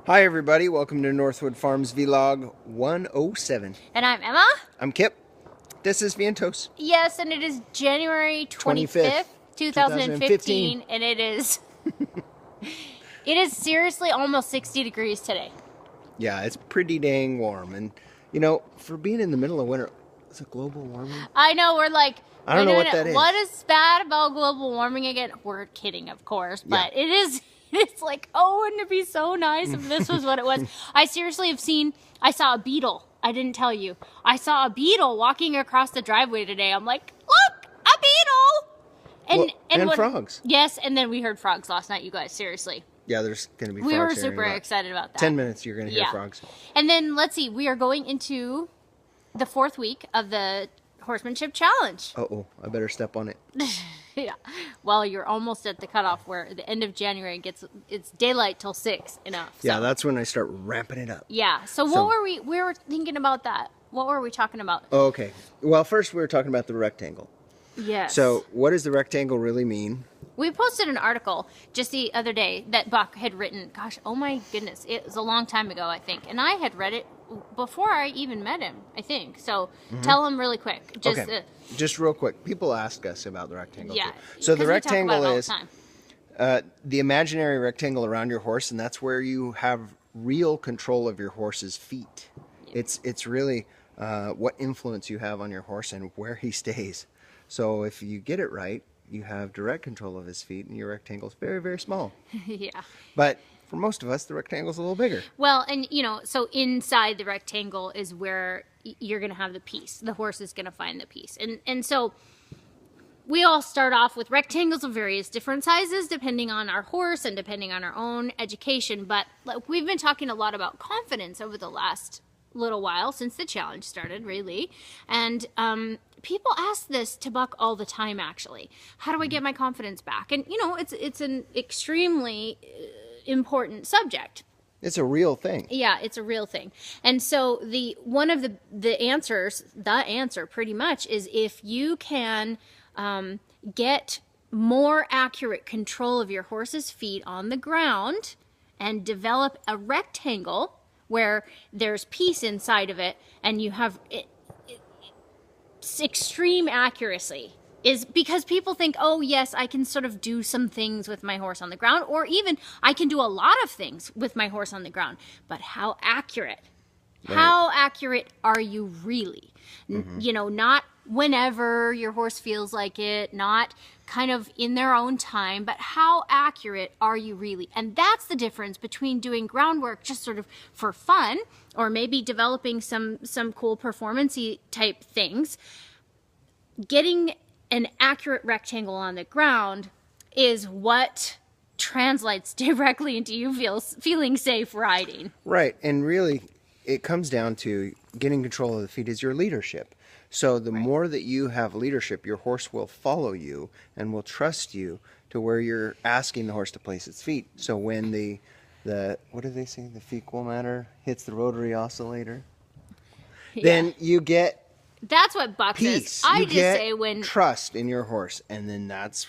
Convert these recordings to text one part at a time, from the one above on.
Hi everybody, welcome to Northwood Farms Vlog 107. And I'm Emma. I'm Kip. This is Vientos. Yes, and it is January 25th, 2015, and it is seriously almost 60 degrees today. Yeah, it's pretty dang warm, and you know, for being in the middle of winter, is it global warming? I know, we're like, I don't know what that is. What is bad about global warming again? We're kidding, of course, but yeah. It is. It's like, oh, wouldn't it be so nice if this was what it was? I seriously I saw a beetle. I didn't tell you. I saw a beetle walking across the driveway today. I'm like, look, a beetle! And frogs. Yes, and then we heard frogs last night, you guys, seriously. Yeah, there's going to be frogs. We were super excited about that. 10 minutes, you're going to hear frogs. And then, let's see, we are going into the 4th week of the Horsemanship Challenge. Uh-oh, I better step on it. Yeah. Well, you're almost at the cutoff where the end of January it's daylight till 6 enough. So. Yeah, that's when I start ramping it up. Yeah. So what were we were thinking about that. What were we talking about? Oh, okay. Well, first we were talking about the rectangle. Yes. So what does the rectangle really mean? We posted an article just the other day that Buck had written. Gosh, oh my goodness. It was a long time ago, I think. And I had read it before I even met him, I think. So tell him really quick. Just real quick. People ask us about the rectangle. Yeah. Too. So the rectangle is the imaginary rectangle around your horse, and that's where you have real control of your horse's feet. Yeah. It's really what influence you have on your horse and where he stays. So if you get it right, you have direct control of his feet, and your rectangle is very, very small. Yeah. But for most of us, the rectangle is a little bigger. Well, and so inside the rectangle is where you're going to have the peace. The horse is going to find the peace. And so we all start off with rectangles of various different sizes, depending on our horse and depending on our own education. But we've been talking a lot about confidence over the last little while, since the challenge started, really. And people ask this to Buck all the time, actually. How do I get my confidence back? And, it's an extremely important subject. It's a real thing. Yeah, it's a real thing. And so one of the answer pretty much is if you can get more accurate control of your horse's feet on the ground and develop a rectangle where there's peace inside of it and you have extreme accuracy, is because people think, oh yes, I can sort of do some things with my horse on the ground, or even I can do a lot of things with my horse on the ground. But how accurate? Right. How accurate are you really? Not whenever your horse feels like it, not kind of in their own time, but how accurate are you really? And that's the difference between doing groundwork just sort of for fun, or maybe developing some cool performance-y type things. Getting an accurate rectangle on the ground is what translates directly into you feeling safe riding. Right, and really it comes down to getting control of the feet is your leadership. So the more that you have leadership, your horse will follow you and will trust you to where you're asking the horse to place its feet. So when the what do they say, the fecal matter hits the rotary oscillator, then you get that's what Buck peace. Says. I just say when trust in your horse, and then that's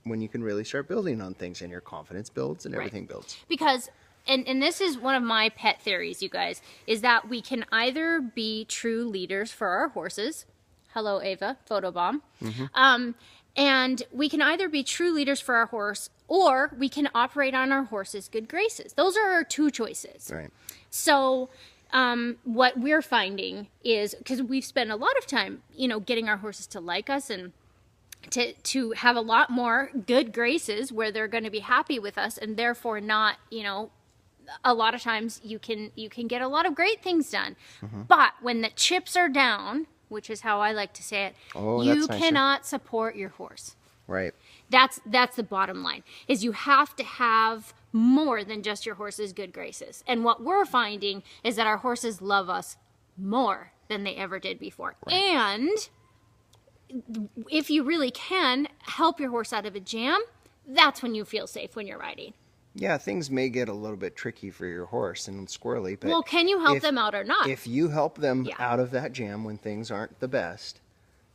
when you can really start building on things, and your confidence builds and everything builds. Because and this is one of my pet theories, you guys, is that we can either be true leaders for our horses. Hello, Ava, photobomb. And we can either be true leaders for our horse, or we can operate on our horse's good graces. Those are our two choices. Right. So what we're finding is, because we've spent a lot of time, getting our horses to like us and to have a lot more good graces where they're going to be happy with us, and therefore not, a lot of times you can get a lot of great things done. But when the chips are down, which is how I like to say it, you cannot support your horse. Right. That's the bottom line, is you have to have more than just your horse's good graces. And what we're finding is that our horses love us more than they ever did before. Right. And if you really can help your horse out of a jam, that's when you feel safe when you're riding. Yeah, things may get a little bit tricky for your horse and squirrely, but can you help them out or not? If you help them out of that jam when things aren't the best,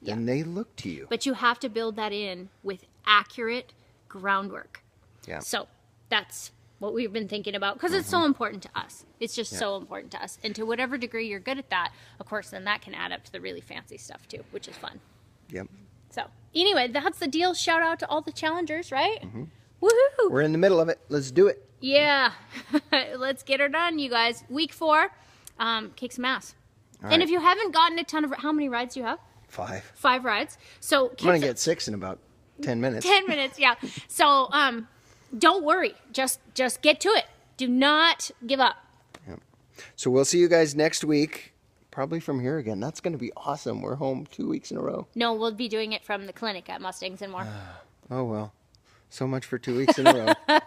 then they look to you. But you have to build that in with accurate groundwork. Yeah. So that's what we've been thinking about, because it's so important to us. It's just so important to us. And to whatever degree you're good at that, of course, then that can add up to the really fancy stuff too, which is fun. Yep. So anyway, that's the deal. Shout out to all the challengers, right? Woohoo! We're in the middle of it. Let's do it. Yeah. Let's get her done, you guys. Week 4, kick some ass. All And right. if you haven't gotten a ton of, how many rides do you have? 5. 5 rides. So I'm going to get 6 in about 10 minutes. 10 minutes, yeah. So don't worry. Just get to it. Do not give up. Yep. So we'll see you guys next week, probably from here again. That's going to be awesome. We're home 2 weeks in a row. No, we'll be doing it from the clinic at Mustangs and more. Oh, well. So much for 2 weeks in a row.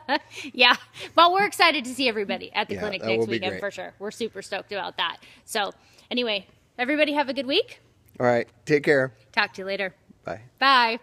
Yeah, but we're excited to see everybody at the Yeah, clinic that next will be weekend great. for sure. We're super stoked about that. So anyway, everybody have a good week. All right. Take care. Talk to you later. Bye. Bye.